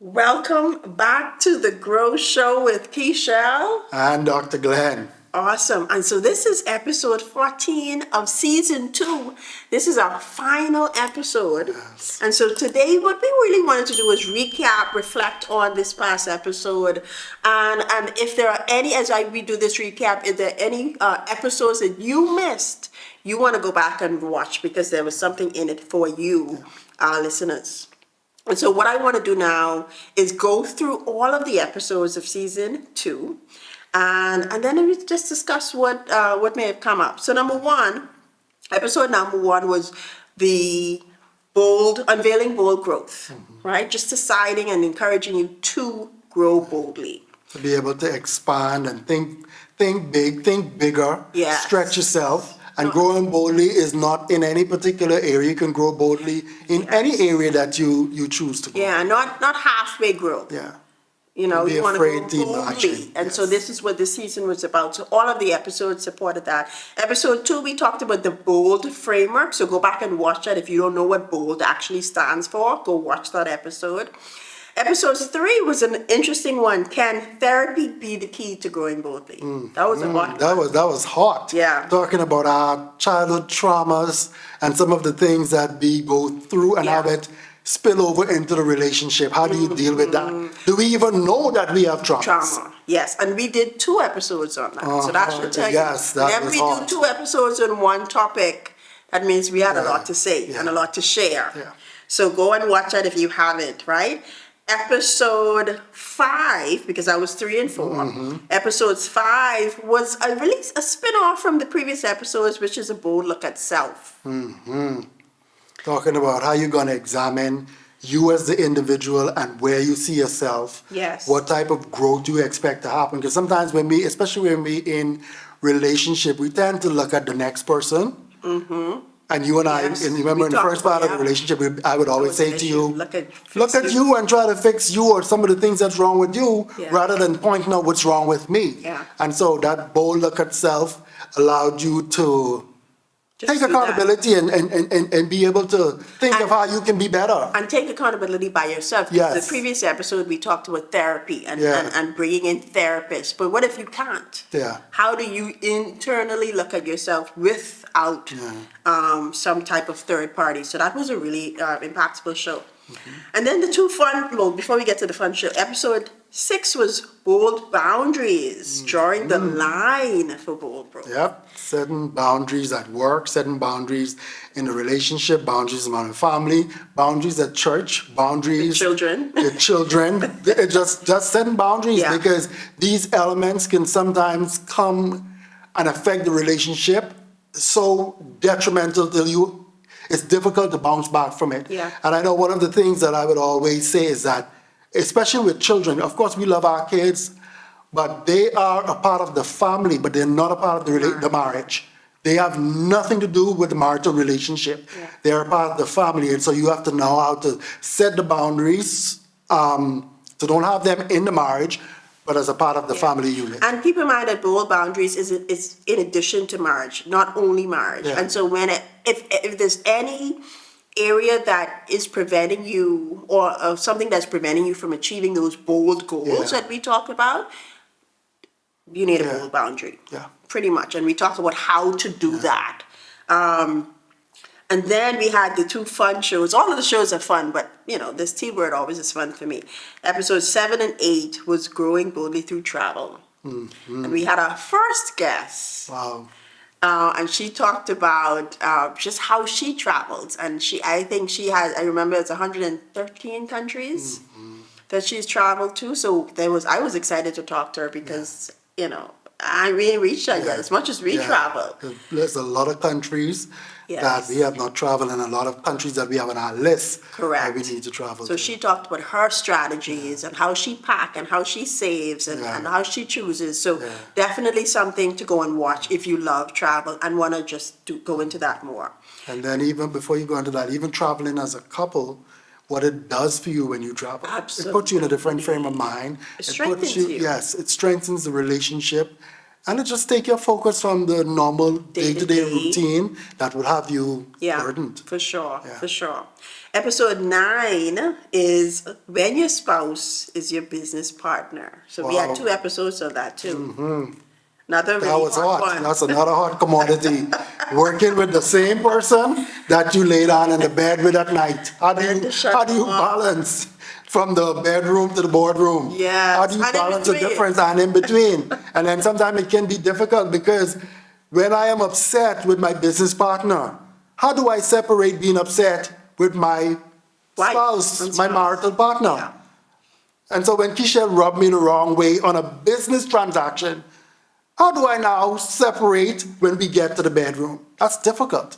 Welcome back to the Grow Show with Keshell and Dr. Glenn. Awesome. And so this is episode 14 of season 2. This is our final episode. Yes. And so today what we really wanted to do is recap, reflect on this past episode. And if there are any, we do this recap, if there are any episodes that you missed, you want to go back and watch because there was something in it for you, our listeners. And so what I want to do now is go through all of the episodes of season 2. And then we just discuss what may have come up. So episode number one was the unveiling bold growth, right? Just deciding and encouraging you to grow boldly. To be able to expand and think big, think bigger, Yes. stretch yourself. And growing boldly is not in any particular area. You can grow boldly in any area that you choose to grow. Yeah, not halfway growth. Yeah. You know, Be you want to afraid to go imagine. boldly. And Yes. so this is what this season was about. So all of the episodes supported that. Episode 2, we talked about the BOLD framework. So go back and watch that. If you don't know what BOLD actually stands for, go watch that episode. Episode 3 was an interesting one. Can therapy be the key to growing boldly? That was a hot one. That was hot. Yeah. Talking about our childhood traumas and some of the things that we go through and how it spill over into the relationship. How do you deal with that? Do we even know that we have traumas? Trauma. Yes, and we did 2 episodes on that. So that should tell yes, you. that Whenever was we hot. do 2 episodes on one topic, that means we had a lot to say and a lot to share. Yeah. So go and watch that if you haven't, right? Episode 5, because I was 3 and 4. Episodes 5 was a spin-off from the previous episodes, which is a bold look at self. Talking about how you're going to examine you as the individual and where you see yourself. Yes. What type of growth do you expect to happen? Because sometimes especially when we in relationship, we tend to look at the next person. And you and I, Yes. and remember We in the talked first part of the about- relationship, I would always say to you, Look at you and try to fix you or some of the things that's wrong with you rather than pointing out what's wrong with me. Yeah. And so that bold look at self allowed you to Just take do that. accountability and be able to think of how you can be better. And take accountability by yourself. Yes. The previous episode, we talked about therapy and bringing in therapists. But what if you can't? Yeah. How do you internally look at yourself without some type of third party? So that was a really impactful show. And then the 2 before we get to the fun show, episode 6 was bold boundaries, drawing the line for bold growth. Yep, setting boundaries at work, setting boundaries in a relationship, boundaries among the family, boundaries at church, boundaries Children. with children. just setting boundaries Yeah. because these elements can sometimes come and affect the relationship so detrimental to you. It's difficult to bounce back from it. Yeah. And I know one of the things that I would always say is that, especially with children, of course we love our kids, but they are a part of the family, but they're not a part of the marriage. They have nothing to do with the marital relationship. Yeah. They're a part of the family, and so you have to know how to set the boundaries, so don't have them in the marriage, but as a part of the family unit. And keep in mind that bold boundaries is in addition to marriage, not only marriage. Yeah. And so if there's any area that is preventing you or something that's preventing you from achieving those bold goals that we talk about, you need a bold boundary. Yeah. Pretty much. And we talk about how to do that. And then we had the 2 fun shows. All of the shows are fun, but this T word always is fun for me. Episodes 7 and 8 was growing boldly through travel. And we had our first guest. Wow. And she talked about just how she travels. And I remember it's 113 countries that she's traveled to. So I was excited to talk to her because, I really reached out yet as much as we travel. There's a lot of countries that we have not traveled, and a lot of countries that we have on our list that we need to travel So to. she talked about her strategies and how she pack and how she saves and how she chooses. So definitely something to go and watch if you love travel and want to just go into that more. And then even before you go into that, even traveling as a couple, what it does for you when you travel. Absolutely. It puts you in a different frame of mind. It strengthens you. Yes, it strengthens the relationship. And it just take your focus from the normal day-to-day Day-to-day. routine that would have you Yeah, burdened. for sure, Yeah. for sure. Episode 9 is when your spouse is your business partner. So we had Wow. 2 episodes of that too. Another That really was hot hot. one. That's another hot commodity. Working with the same person that you lay down in the bed with at night. When to shut How do you off. balance from the bedroom to the boardroom? Yes, How do you and in balance the between. difference and in between? And then sometimes it can be difficult because when I am upset with my business partner, how do I separate being upset with my Wife spouse, and my spouse. marital partner? Yeah. And so when Keshell rubbed me the wrong way on a business transaction, how do I now separate when we get to the bedroom? That's difficult.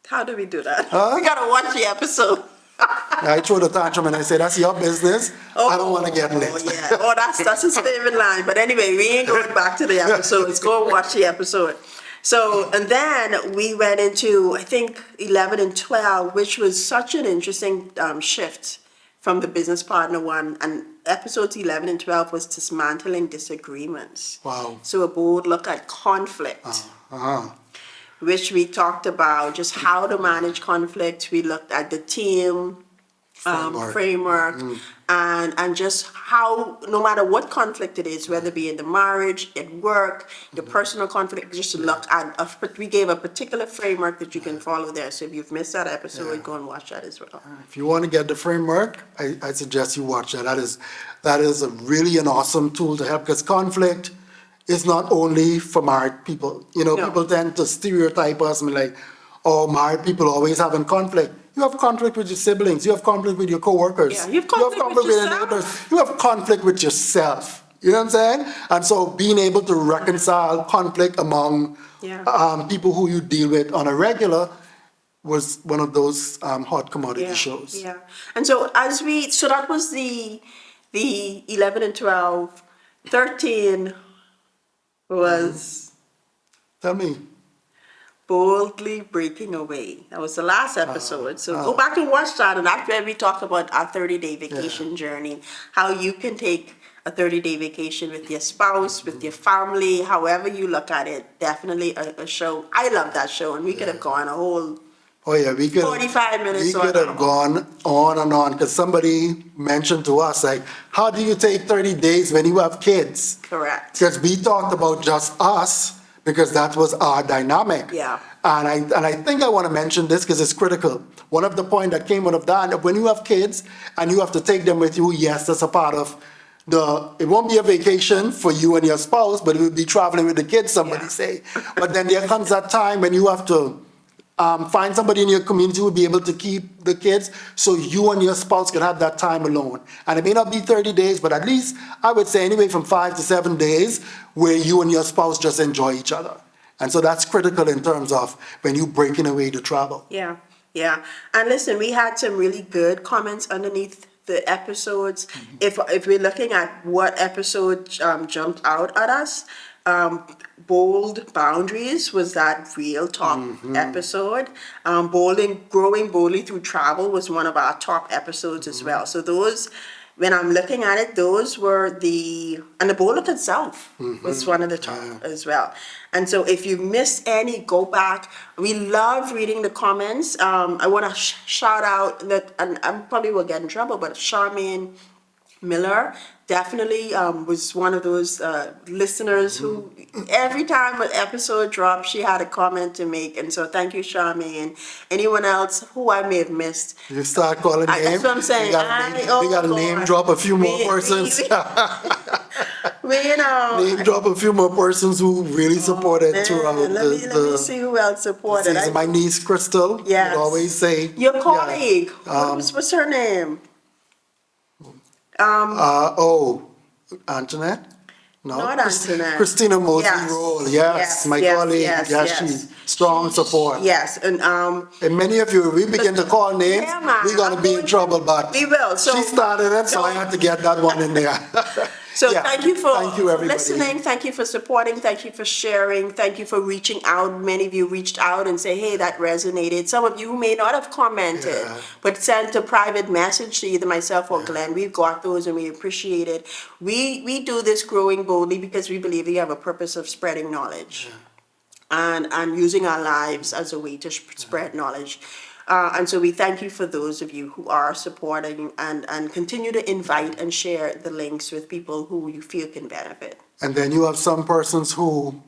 How do we do that? Huh? We gotta watch the episode. I throw the tantrum and I say, that's your business. I don't want to get lit. Oh, yeah. Oh, that's his favorite line. But anyway, we ain't going back to the episode. Let's go and watch the episode. So, and then we went into, I think, 11 and 12, which was such an interesting shift from the business partner one. And episodes 11 and 12 was dismantling disagreements. Wow. So a bold look at conflict. Uh-huh. Which we talked about just how to manage conflict. We looked at the team framework and just how, no matter what conflict it is, whether it be in the marriage, at work, your personal conflict, just look at, we gave a particular framework that you can follow there. So if you've missed that episode, go and watch that as well. If you want to get the framework, I suggest you watch that. That is a really an awesome tool to help because conflict is not only for married people. You know, No. people tend to stereotype us and be like, oh, married people always having conflict. You have conflict with your siblings. You have conflict with your coworkers. Yeah, you have conflict with your yourself. neighbors. You have conflict with yourself. You know what I'm saying? And so being able to reconcile conflict among Yeah. people who you deal with on a regular was one of those hot commodity shows. Yeah. And so so that was the 11 and 12, 13 was Tell me. boldly breaking away. That was the last episode. So go back and watch that. And that's where we talked about our 30-day vacation journey, how you can take a 30-day vacation with your spouse, with your family, however you look at it. Definitely a show. I love that show. And we could have gone a whole Oh yeah, we could 45 minutes we or could an have hour. gone on and on because somebody mentioned to us like, how do you take 30 days when you have kids? Correct. Because we talked about just us because that was our dynamic. Yeah. And I think I want to mention this because it's critical. One of the points that came out of that, when you have kids and you have to take them with you, yes, that's a part of it won't be a vacation for you and your spouse, but it will be traveling with the kids, somebody say. But then there comes that time when you have to find somebody in your community who will be able to keep the kids so you and your spouse can have that time alone. And it may not be 30 days, but at least I would say anyway from 5 to 7 days where you and your spouse just enjoy each other. And so that's critical in terms of when you're breaking away to travel. Yeah, yeah. And listen, we had some really good comments underneath the episodes. If we're looking at what episode jumped out at us, Bold Boundaries was that real top episode. Growing boldly through travel was one of our top episodes as well. So those, when I'm looking at it, those were and the bold look itself was one of the top as well. And so if you missed any, go back. We love reading the comments. I want to shout out that, and I probably will get in trouble, but Charmaine Miller definitely was one of those listeners who every time an episode dropped, she had a comment to make. And so thank you, Charmaine. Anyone else who I may have missed? You start calling names. That's what I'm saying. We got to name drop a few more persons. Name drop a few more persons who really supported throughout let me see who else supported. season. My niece Crystal Yes. would always say. Your colleague. What's her name? Antoinette? No, Not Antoinette. Christina Mosley Yes. Roll. Yes, my colleague. Yes, she strong support. Yes, and many of you, we begin to call names, Yeah, man. we're gonna be in trouble, but we will. So she started it, so I had to get that one in there. So Yeah. thank you for Thank you, everybody. listening. Thank you for supporting. Thank you for sharing. Thank you for reaching out. Many of you reached out and say, hey, that resonated. Some of you may not have commented, Yeah. but sent a private message to either myself or Glenn. We've got those and we appreciate it. We do this growing boldly because we believe we have a purpose of spreading knowledge and using our lives as a way to spread knowledge. And so we thank you for those of you who are supporting and continue to invite and share the links with people who you feel can benefit. And then you have some persons who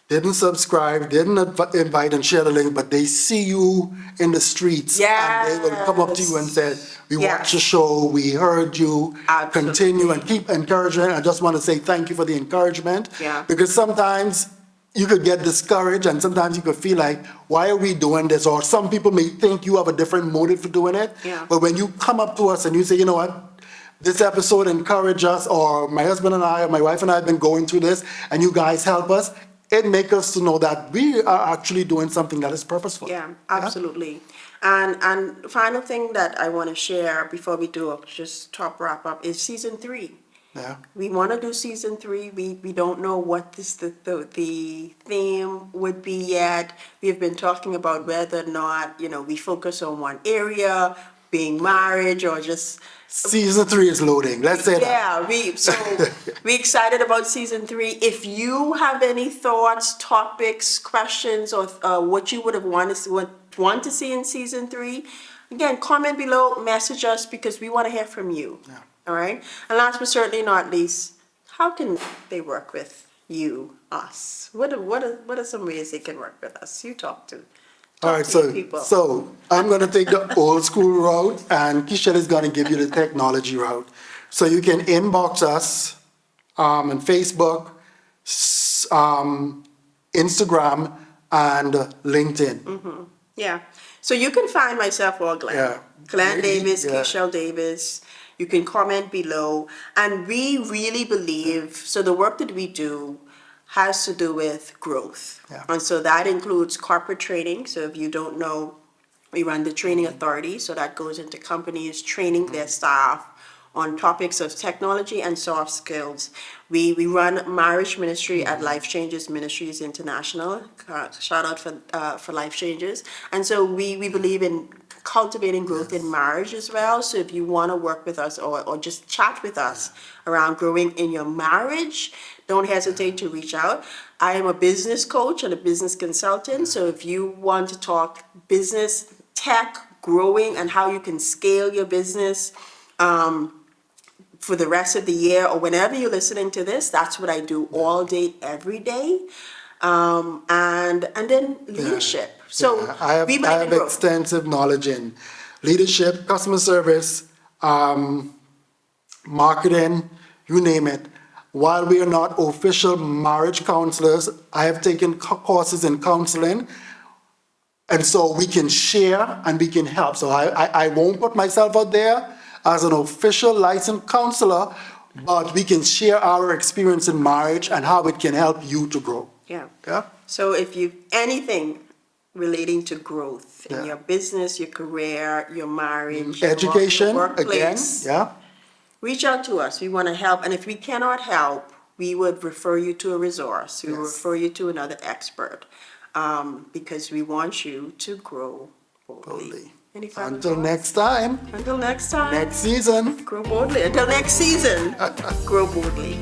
didn't subscribe, didn't invite and share the link, but they see you in the streets. And they will come up to you and say, we watched the show, we heard you, Absolutely. continue and keep encouraging. I just want to say thank you for the encouragement. Yeah. Because sometimes you could get discouraged and sometimes you could feel like, why are we doing this? Or some people may think you have a different motive for doing it. Yeah. But when you come up to us and you say, you know what, this episode encouraged us, or my husband and I, or my wife and I have been going through this, and you guys help us, it makes us to know that we are actually doing something that is purposeful. Yeah, absolutely. And final thing that I want to share before we do just top wrap up is season 3. Yeah. We want to do season 3. We don't know what the theme would be yet. We've been talking about whether or not, we focus on one area, being marriage or just. Season 3 is loading. Let's say that. Yeah, we're excited about season 3. If you have any thoughts, topics, questions, or what you would have want to see in season 3, again, comment below, message us because we want to hear from you. Yeah. All right. And last but certainly not least, how can they work with you, us? What are some ways they can work with us? You talk to. All right, so I'm going to take the old school route, and Keshell is going to give you the technology route. So you can inbox us on Facebook, Instagram, and LinkedIn. Yeah. So you can find myself or Glenn. Yeah. Glenn Davis, Yeah. Keshell Davis. You can comment below. And we really believe, so the work that we do has to do with growth. Yeah. And so that includes corporate training. So if you don't know, we run the training authority. So that goes into companies training their staff on topics of technology and soft skills. We run marriage ministry at Life Changes Ministries International. Shout out for Life Changes. And so we believe in cultivating growth in marriage as well. So if you want to work with us or just chat with us around growing in your marriage, don't hesitate to reach out. I am a business coach and a business consultant. So if you want to talk business, tech, growing, and how you can scale your business, for the rest of the year or whenever you're listening to this, that's what I do all day, every day. And then leadership. So I have extensive knowledge in leadership, customer service, marketing, you name it. While we are not official marriage counselors, I have taken courses in counseling. And so we can share and we can help. So I won't put myself out there as an official licensed counselor, but we can share our experience in marriage and how it can help you to grow. Yeah. Yeah. So if you anything relating to growth in Yeah. your business, your career, your marriage, Education, your again, workplace, yeah. reach out to us. We want to help. And if we cannot help, we would refer you to a resource. We will refer you to another expert because we want you to grow boldly. Any final Until thoughts? next time, Until next time. next season. Grow boldly. Until next season. Grow boldly.